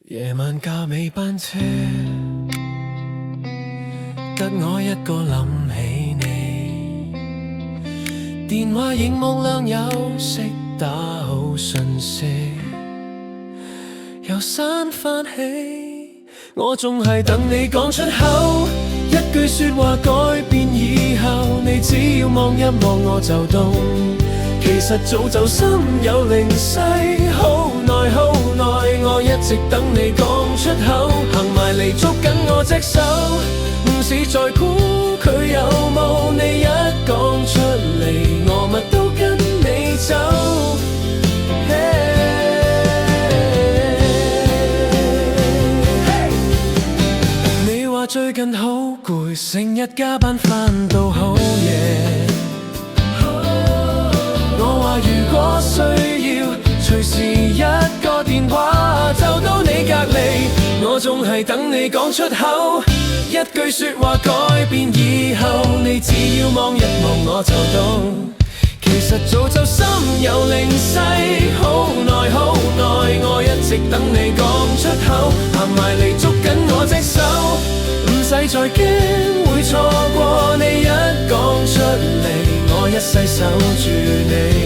夜晚架尾班車，得我一個諗起你。電話熒幕亮有識打好訊息，又刪翻起。我仲係等你講出口，一句說話改變以後，你只要望一望我就懂。其實早就心有靈犀，好耐好耐，我一直等你講出口，行埋嚟捉緊我隻手，唔是在估佢有冇，你一講出嚟，我乜都跟你走。你話最近好攰，成日加班返到好夜。我話如果需要，隨時一個電話就到你隔離。我仲係等你講出口，一句說話改變以後，你只要望一望我就懂。其實早就心有靈犀，好耐好耐，我一直等你講出口，行埋嚟捉緊我隻手，唔使再驚會錯過你，一講出嚟，我一世守住你。